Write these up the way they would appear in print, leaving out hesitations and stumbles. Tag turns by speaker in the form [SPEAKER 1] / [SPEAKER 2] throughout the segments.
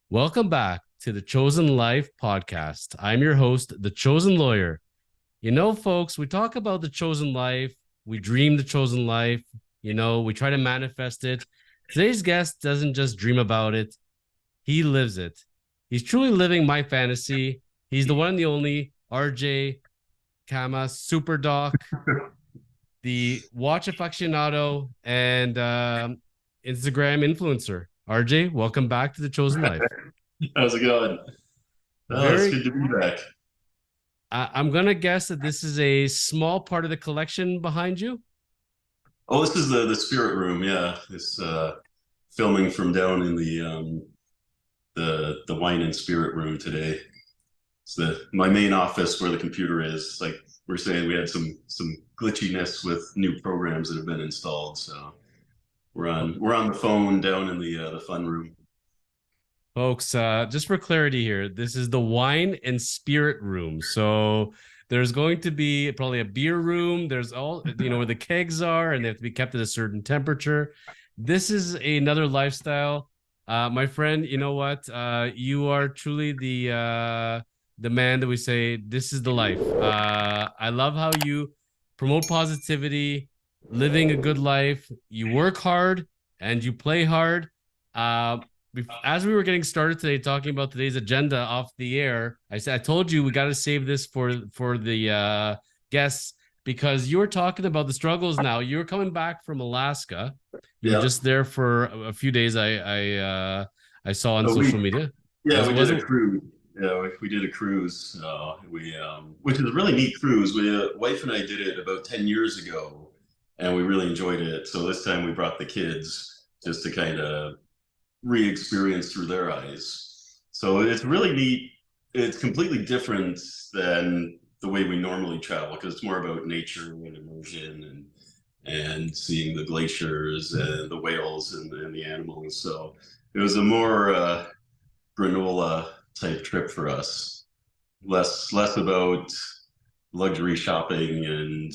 [SPEAKER 1] Welcome back to the Chosen Life podcast. I'm your host, the Chosen Lawyer. You know, folks, we talk about the chosen life, we dream the chosen life, we try to manifest it. Today's guest doesn't just dream about it, he lives it. He's truly living my fantasy. He's the one and the only RJ Kama Super Doc, the watch aficionado and Instagram influencer. RJ, welcome back to the Chosen Life.
[SPEAKER 2] How's it going? Oh, it's
[SPEAKER 1] Very
[SPEAKER 2] good to be back.
[SPEAKER 1] I'm gonna guess that this is a small part of the collection behind you.
[SPEAKER 2] Oh, this is the spirit room. Yeah, this filming from down in the wine and spirit room today. It's the my main office where the computer is. Like we're saying, we had some glitchiness with new programs that have been installed, so we're on the phone down in the fun room.
[SPEAKER 1] Folks, just for clarity here, this is the wine and spirit room. So there's going to be probably a beer room. There's all, where the kegs are and they have to be kept at a certain temperature. This is another lifestyle. My friend, you know what? You are truly the man that we say, this is the life. I love how you promote positivity, living a good life. You work hard and you play hard. Uh, as we were getting started today talking about today's agenda off the air, I told you we got to save this for the guests because you were talking about the struggles. Now you're coming back from Alaska. You were
[SPEAKER 2] Yeah.
[SPEAKER 1] just there for a few days. I saw on
[SPEAKER 2] Oh, we
[SPEAKER 1] social media.
[SPEAKER 2] yeah
[SPEAKER 1] Was
[SPEAKER 2] we
[SPEAKER 1] was
[SPEAKER 2] did a
[SPEAKER 1] it?
[SPEAKER 2] cruise. Yeah, we did a cruise. We which is a really neat cruise. We wife and I did it about 10 years ago, and we really enjoyed it. So this time we brought the kids just to kind of re-experience through their eyes. So it's really neat. It's completely different than the way we normally travel because it's more about nature and immersion and seeing the glaciers and the whales and the animals. So it was a more granola type trip for us. Less about luxury shopping and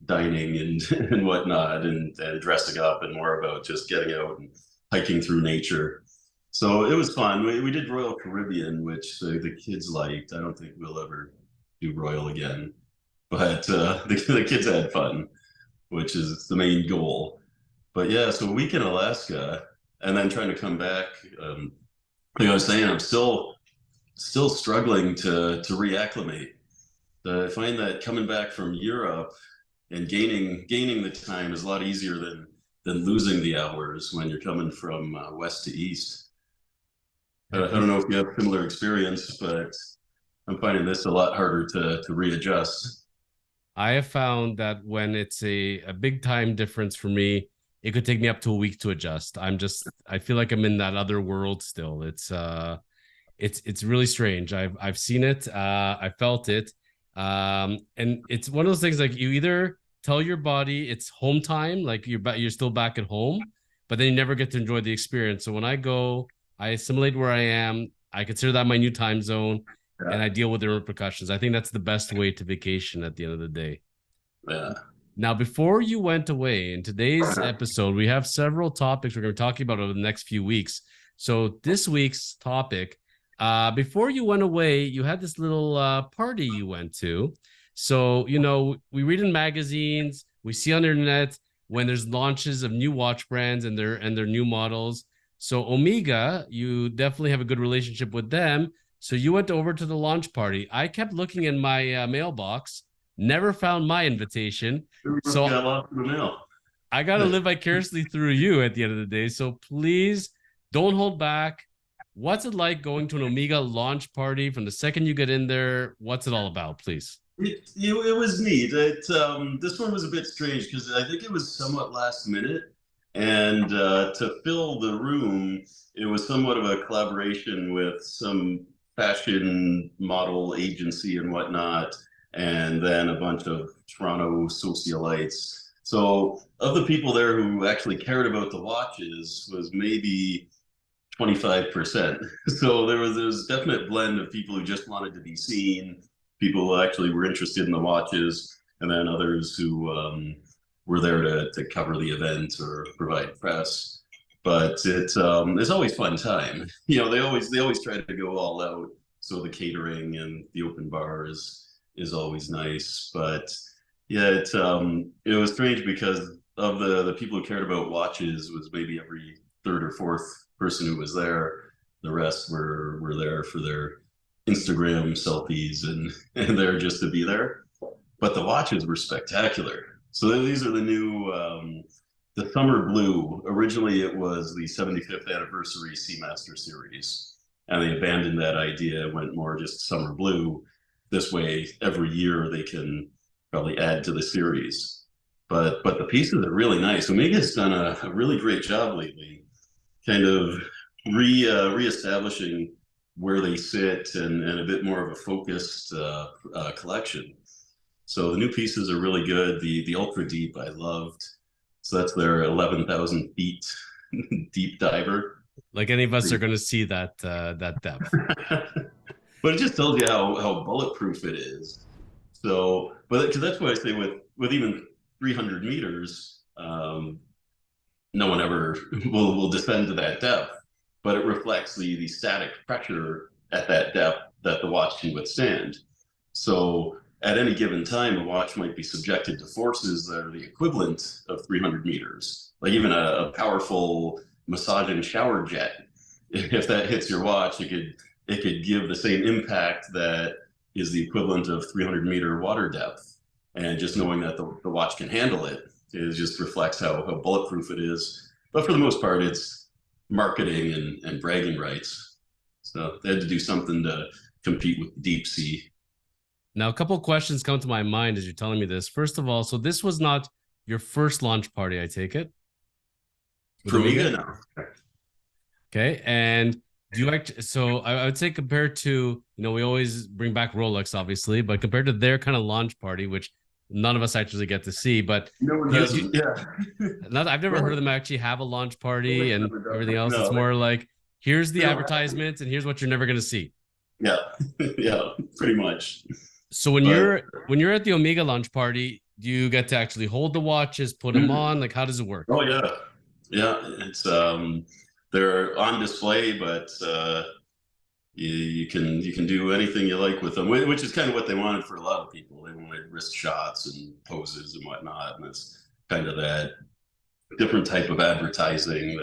[SPEAKER 2] dining and and whatnot and dressing up and more about just getting out and hiking through nature. So it was fun. We did Royal Caribbean, which the kids liked. I don't think we'll ever do Royal again, but the kids had fun, which is the main goal. But yeah, so a week in Alaska, and then trying to come back. Like I was saying, I'm still struggling to reacclimate. I find that coming back from Europe and gaining the time is a lot easier than losing the hours when you're coming from west to east. I don't know if you have similar experience, but I'm finding this a lot harder to readjust.
[SPEAKER 1] I have found that when it's a big time difference for me, it could take me up to a week to adjust. I feel like I'm in that other world still. It's really strange. I've seen it, I felt it. And it's one of those things like you either tell your body it's home time, like you're still back at home, but then you never get to enjoy the experience. So when I go, I assimilate where I am. I consider that my new time zone and
[SPEAKER 2] Yeah,
[SPEAKER 1] I deal with the repercussions. I think that's the best way to vacation at the end of the day.
[SPEAKER 2] yeah.
[SPEAKER 1] Now, before you went away, in today's episode, we have several topics we're going to be talking about over the next few weeks. So, this week's topic, before you went away, you had this little party you went to. So, we read in magazines, we see on the internet when there's launches of new watch brands and their new models. So, Omega, you definitely have a good relationship with them. So, you went over to the launch party. I kept looking in my mailbox, never found my invitation.
[SPEAKER 2] We must have
[SPEAKER 1] So
[SPEAKER 2] got lost in the mail.
[SPEAKER 1] I got to live vicariously through you at the end of the day. So please don't hold back. What's it like going to an Omega launch party from the second you get in there? What's it all about, please?
[SPEAKER 2] It was neat. This one was a bit strange because I think it was somewhat last minute, and to fill the room, it was somewhat of a collaboration with some fashion model agency and whatnot, and then a bunch of Toronto socialites. So, of the people there who actually cared about the watches, was maybe 25%. So there was definite blend of people who just wanted to be seen, people who actually were interested in the watches, and then others who were there to cover the event or provide press. but it's always fun time. They always try to go all out. So the catering and the open bar is always nice. But yeah, it was strange because of the people who cared about watches was maybe every third or fourth person who was there. The rest were there for their Instagram selfies and there just to be there. But the watches were spectacular. So these are the new the Summer Blue. Originally, it was the 75th anniversary Seamaster series, and they abandoned that idea, went more just Summer Blue. This way, every year they can probably add to the series. But the pieces are really nice. Omega's done a really great job lately, kind of reestablishing where they sit and a bit more of a focused collection. So the new pieces are really good. The Ultra Deep I loved. So that's their 11,000 feet deep diver.
[SPEAKER 1] Like any of us are going to see that depth.
[SPEAKER 2] But it just tells you how bulletproof it is. So, but because that's what I say with even 300 meters, no one ever will descend to that depth. But it reflects the static pressure at that depth that the watch can withstand. So at any given time, a watch might be subjected to forces that are the equivalent of 300 meters, like even a powerful massaging shower jet. If that hits your watch, it could give the same impact that is the equivalent of 300-meter water depth. And just knowing that the watch can handle it just reflects how bulletproof it is. But for the most part, it's marketing and bragging rights. So they had to do something to compete with deep sea.
[SPEAKER 1] Now, a couple of questions come to my mind as you're telling me this. First of all, so this was not your first launch party, I take it? With
[SPEAKER 2] For Amiga,
[SPEAKER 1] Amiga?
[SPEAKER 2] no.
[SPEAKER 1] Okay. And do you act so I would say compared to, we always bring back Rolex, obviously, but compared to their kind of launch party, which none of us actually get to see, but
[SPEAKER 2] No one
[SPEAKER 1] do
[SPEAKER 2] does.
[SPEAKER 1] you
[SPEAKER 2] Yeah.
[SPEAKER 1] not I've never heard of them actually have a launch party and everything else. It's
[SPEAKER 2] No,
[SPEAKER 1] more like here's
[SPEAKER 2] they
[SPEAKER 1] the
[SPEAKER 2] don't have to.
[SPEAKER 1] advertisement and here's what you're never gonna see.
[SPEAKER 2] Yeah. Yeah, pretty much.
[SPEAKER 1] So when
[SPEAKER 2] But
[SPEAKER 1] you're at the Omega launch party, do you get to actually hold the watches, put them on? Like how does it work?
[SPEAKER 2] oh yeah. Yeah. They're on display, but you can do anything you like with them, which is kind of what they wanted for a lot of people. They wanted wrist shots and poses and whatnot, and it's kind of that different type of advertising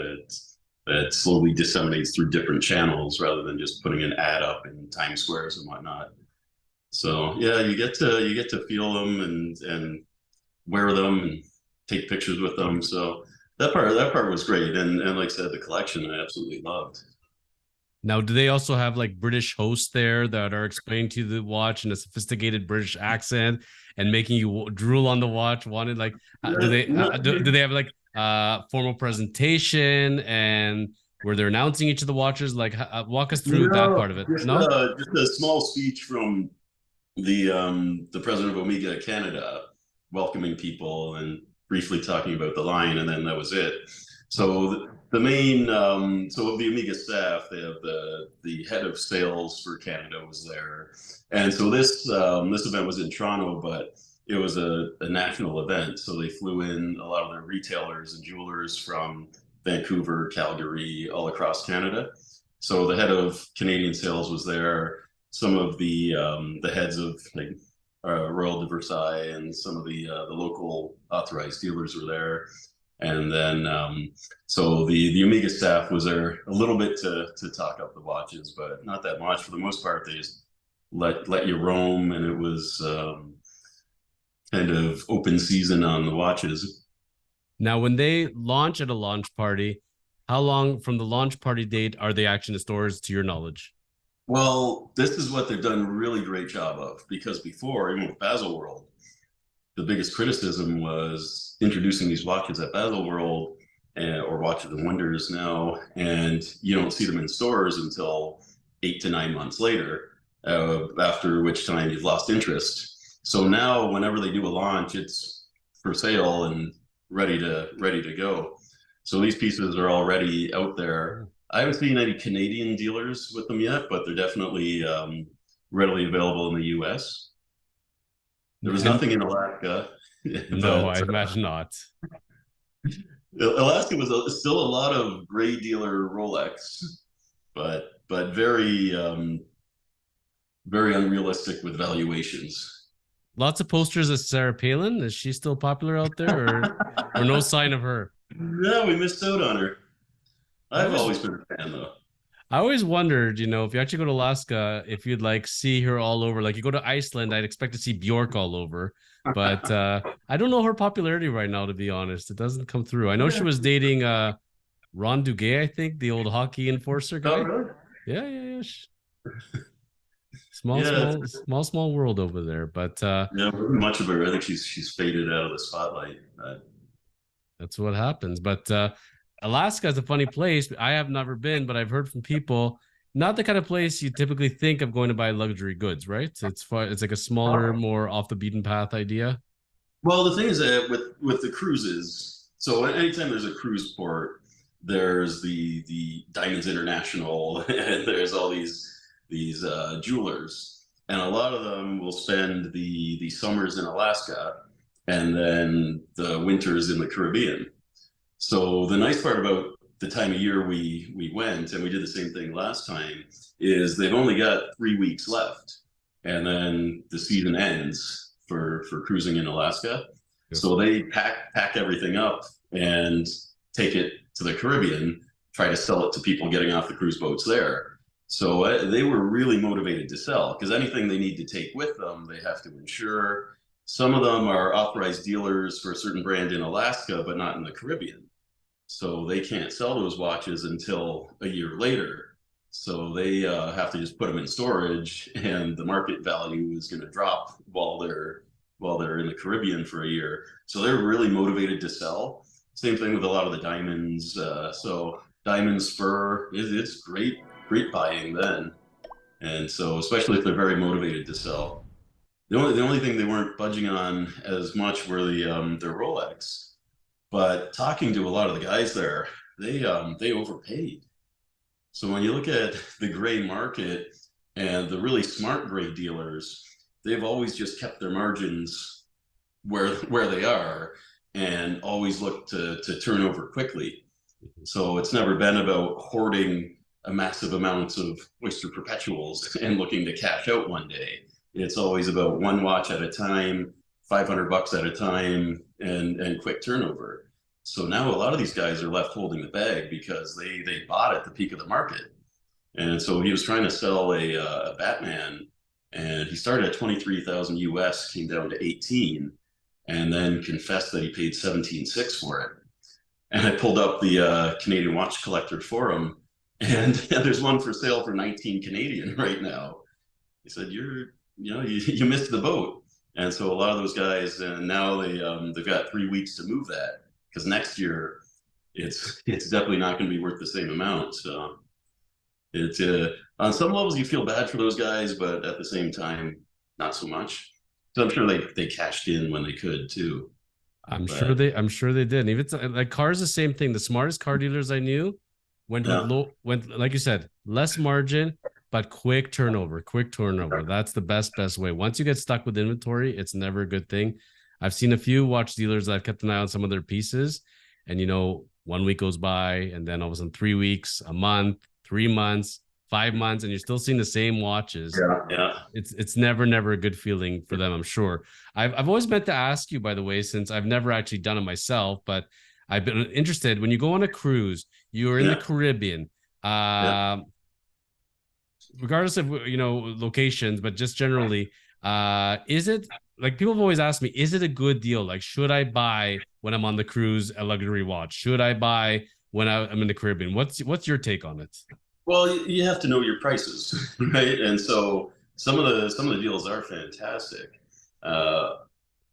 [SPEAKER 2] that slowly disseminates through different channels rather than just putting an ad up in Times Squares and whatnot. So yeah, you get to feel them and wear them and take pictures with them. So that part was great, and like I said, the collection I absolutely loved.
[SPEAKER 1] Now, do they also have like British hosts there that are explaining to you the watch in a sophisticated British accent and making you drool on the watch? Wanted like, do they
[SPEAKER 2] No,
[SPEAKER 1] do they have like formal presentation and where they're announcing each of the watches? Like, walk us through that
[SPEAKER 2] no,
[SPEAKER 1] part of it. No.
[SPEAKER 2] just a small speech from the president of Omega Canada, welcoming people and briefly talking about the line, and then that was it. So the main so of the Omega staff, they have the head of sales for Canada was there, and so this event was in Toronto, but it was a national event. So they flew in a lot of their retailers and jewelers from Vancouver, Calgary, all across Canada. So the head of Canadian sales was there. Some of the heads of like Royal de Versailles and some of the local authorized dealers were there, and then so the Omega staff was there a little bit to talk up the watches, but not that much. For the most part, they just let you roam, and it was kind of open season on the watches.
[SPEAKER 1] Now, when they launch at a launch party, how long from the launch party date are they actually in the stores, to your knowledge?
[SPEAKER 2] Well, this is what they've done a really great job of, because before, even with Baselworld, the biggest criticism was introducing these watches at Baselworld or Watches and Wonders now, and you don't see them in stores until 8 to 9 months later, after which time you've lost interest. So now, whenever they do a launch, it's for sale and ready to go. So these pieces are already out there. I haven't seen any Canadian dealers with them yet, but they're definitely readily available in the US. There was
[SPEAKER 1] And
[SPEAKER 2] nothing in Alaska,
[SPEAKER 1] no,
[SPEAKER 2] but
[SPEAKER 1] I imagine not.
[SPEAKER 2] Alaska was still a lot of gray dealer Rolex, but very very unrealistic with valuations.
[SPEAKER 1] Lots of posters of Sarah Palin. Is she still popular out there, or no sign of her?
[SPEAKER 2] Yeah, we missed out on her.
[SPEAKER 1] I
[SPEAKER 2] I've
[SPEAKER 1] always
[SPEAKER 2] always been a fan though.
[SPEAKER 1] I always wondered, if you actually go to Alaska, if you'd like see her all over. Like you go to Iceland, I'd expect to see Bjork all over. But I don't know her popularity right now, to be honest. It doesn't come through. I know she
[SPEAKER 2] Yeah.
[SPEAKER 1] was dating Ron Duguay, I think, the old hockey enforcer
[SPEAKER 2] Oh,
[SPEAKER 1] guy.
[SPEAKER 2] really?
[SPEAKER 1] Yeah, yeah, yeah. Small,
[SPEAKER 2] Yeah,
[SPEAKER 1] small, small, small world over there. But
[SPEAKER 2] yeah. Much of her, I think she's faded out of the spotlight.
[SPEAKER 1] that's what happens. But Alaska is a funny place. I have never been, but I've heard from people. Not the kind of place you typically think of going to buy luxury goods, right? It's fun. It's like a smaller, more off the beaten path idea.
[SPEAKER 2] Well, the thing is that with the cruises, so anytime there's a cruise port, there's the Diamonds International, and there's all these jewelers, and a lot of them will spend the summers in Alaska, and then the winters in the Caribbean. So the nice part about the time of year we went, and we did the same thing last time, is they've only got 3 weeks left, and then the season ends for cruising in Alaska.
[SPEAKER 1] Yeah.
[SPEAKER 2] So they pack everything up and take it to the Caribbean, try to sell it to people getting off the cruise boats there. So they were really motivated to sell because anything they need to take with them, they have to insure. Some of them are authorized dealers for a certain brand in Alaska, but not in the Caribbean. So they can't sell those watches until a year later. So they have to just put them in storage, and the market value is going to drop while they're in the Caribbean for a year. So they're really motivated to sell. Same thing with a lot of the diamonds. So diamonds, fur, it's great buying then. And so especially if they're very motivated to sell. The only thing they weren't budging on as much were their Rolex. But talking to a lot of the guys there, they overpaid. So when you look at the gray market and the really smart gray dealers, they've always just kept their margins where they are and always look to turn over quickly. So it's never been about hoarding a massive amounts of Oyster Perpetuals and looking to cash out one day. It's always about one watch at a time, $500 at a time, and quick turnover. So now a lot of these guys are left holding the bag because they bought at the peak of the market. And so he was trying to sell a Batman, and he started at 23,000 US, came down to 18, and then confessed that he paid 17.6 for it. And I pulled up the Canadian Watch Collector forum, and there's one for sale for 19 Canadian right now. He said, you missed the boat. And so a lot of those guys, and now they've got 3 weeks to move that because next year it's definitely not going to be worth the same amount. So it's on some levels you feel bad for those guys, but at the same time, not so much. So I'm sure they cashed in when they could too. But
[SPEAKER 1] I'm sure they did. And even like cars, the same thing. The smartest car dealers I knew
[SPEAKER 2] yeah,
[SPEAKER 1] went like you said, less margin, but quick turnover, quick turnover. That's the best way. Once you get stuck with inventory, it's never a good thing. I've seen a few watch dealers that I've kept an eye on some of their pieces, and 1 week goes by, and then all of a sudden 3 weeks, a month, 3 months, 5 months, and you're still seeing the same watches.
[SPEAKER 2] yeah.
[SPEAKER 1] It's never a good feeling for them, I'm sure. I've always meant to ask you, by the way, since I've never actually done it myself, but I've been interested. When you go on a cruise, you're in the
[SPEAKER 2] Yeah,
[SPEAKER 1] Caribbean.
[SPEAKER 2] yeah.
[SPEAKER 1] Uh, Regardless of locations, but just generally, is it like people have always asked me, is it a good deal? Like, should I buy when I'm on the cruise a luxury watch? Should I buy when I'm in the Caribbean? What's your take on it?
[SPEAKER 2] Well, you have to know your prices, right? And so some of the deals are fantastic, uh,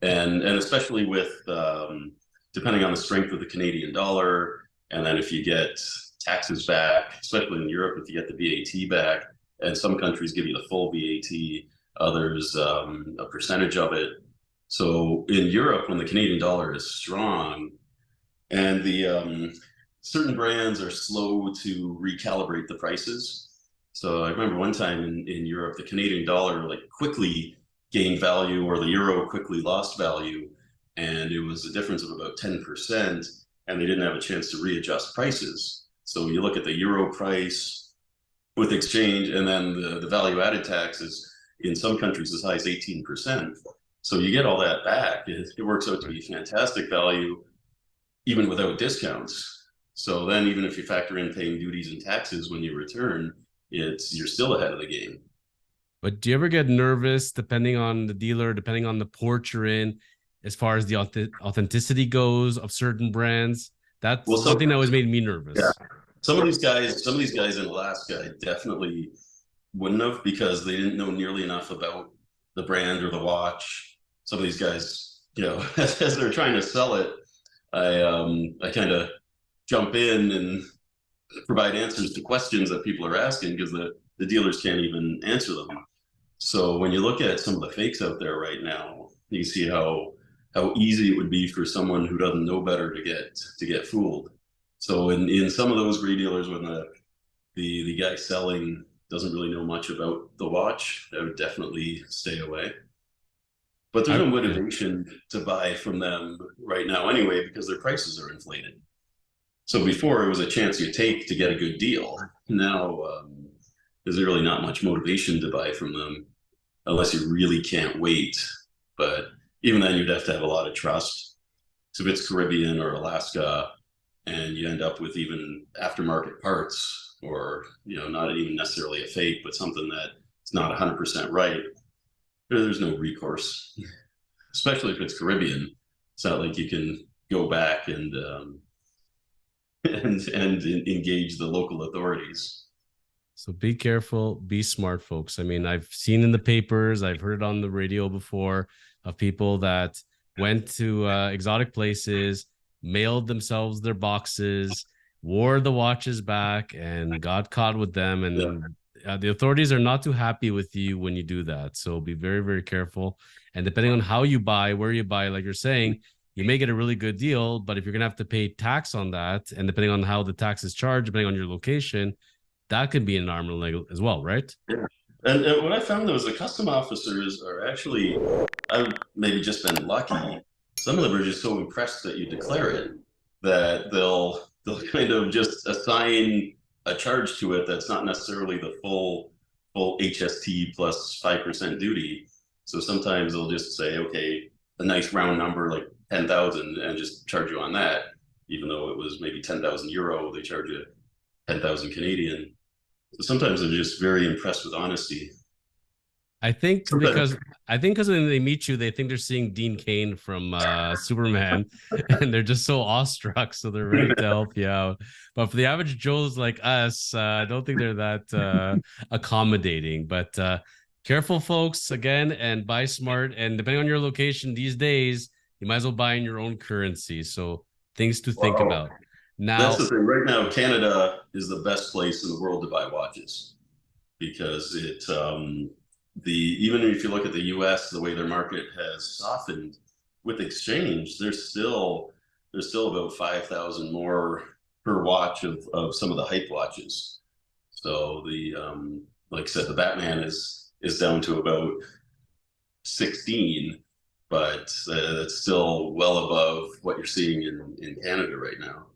[SPEAKER 2] and especially with depending on the strength of the Canadian dollar, and then if you get taxes back, especially in Europe, if you get the VAT back, and some countries give you the full VAT, others a percentage of it. So in Europe, when the Canadian dollar is strong, and the certain brands are slow to recalibrate the prices. So I remember one time in Europe, the Canadian dollar like quickly gained value, or the euro quickly lost value, and it was a difference of about 10%. and they didn't have a chance to readjust prices. So you look at the euro price with exchange, and then the value added tax is in some countries as high as 18%. So you get all that back. It works out to be fantastic value, even without discounts. So then, even if you factor in paying duties and taxes when you return, you're still ahead of the game.
[SPEAKER 1] But do you ever get nervous, depending on the dealer, depending on the port you're in, as far as the authenticity goes of certain brands? That's
[SPEAKER 2] Well,
[SPEAKER 1] one
[SPEAKER 2] so
[SPEAKER 1] thing that always made me
[SPEAKER 2] yeah,
[SPEAKER 1] nervous.
[SPEAKER 2] some of these guys in Alaska definitely wouldn't have because they didn't know nearly enough about the brand or the watch. Some of these guys, as they're trying to sell it, I kind of jump in and provide answers to questions that people are asking because the dealers can't even answer them. So when you look at some of the fakes out there right now, you see how easy it would be for someone who doesn't know better to get fooled. So in some of those gray dealers, when the guy selling doesn't really know much about the watch, I would definitely stay away. But there's no
[SPEAKER 1] Yeah.
[SPEAKER 2] motivation to buy from them right now anyway because their prices are inflated. So before it was a chance you take to get a good deal. Now there's really not much motivation to buy from them unless you really can't wait. But even then, you'd have to have a lot of trust. So if it's Caribbean or Alaska, and you end up with even aftermarket parts, or not even necessarily a fake, but something that's not 100% right, there's no recourse. Especially if it's Caribbean, it's not like you can go back and and engage the local authorities.
[SPEAKER 1] So be careful, be smart, folks. I mean, I've seen in the papers, I've heard it on the radio before of people that went to exotic places, mailed themselves their boxes, wore the watches back, and got caught with them.
[SPEAKER 2] Yeah.
[SPEAKER 1] And the authorities are not too happy with you when you do that. So be very, very careful. And depending on how you buy, where you buy, like you're saying, you may get a really good deal, but if you're gonna have to pay tax on that, and depending on how the tax is charged, depending on your location, that could be an arm and leg as well, right?
[SPEAKER 2] Yeah. And what I found though is the custom officers are actually, I've maybe just been lucky. Some of them are just so impressed that you declare it that they'll kind of just assign a charge to it that's not necessarily the full HST plus 5% duty. So sometimes they'll just say, okay, a nice round number like 10,000 and just charge you on that, even though it was maybe 10,000 euro, they charge you 10,000 Canadian. So sometimes they're just very impressed with honesty.
[SPEAKER 1] I think
[SPEAKER 2] Sometimes,
[SPEAKER 1] because when they meet you, they think they're seeing Dean Cain from Superman, and they're just so awestruck, so they're ready to help you out. But for the average Joes like us, I don't think they're that accommodating. But careful, folks, again, and buy smart. And depending on your location these days, you might as well buy in your own currency. So things to think
[SPEAKER 2] wow,
[SPEAKER 1] about.
[SPEAKER 2] that's the
[SPEAKER 1] Now,
[SPEAKER 2] thing. Right now, Canada is the best place in the world to buy watches because the even if you look at the U.S., the way their market has softened with exchange, there's still about 5,000 more per watch of some of the hype watches. So like I said, the Batman is down to about 16, but that's still well above what you're seeing in Canada right now.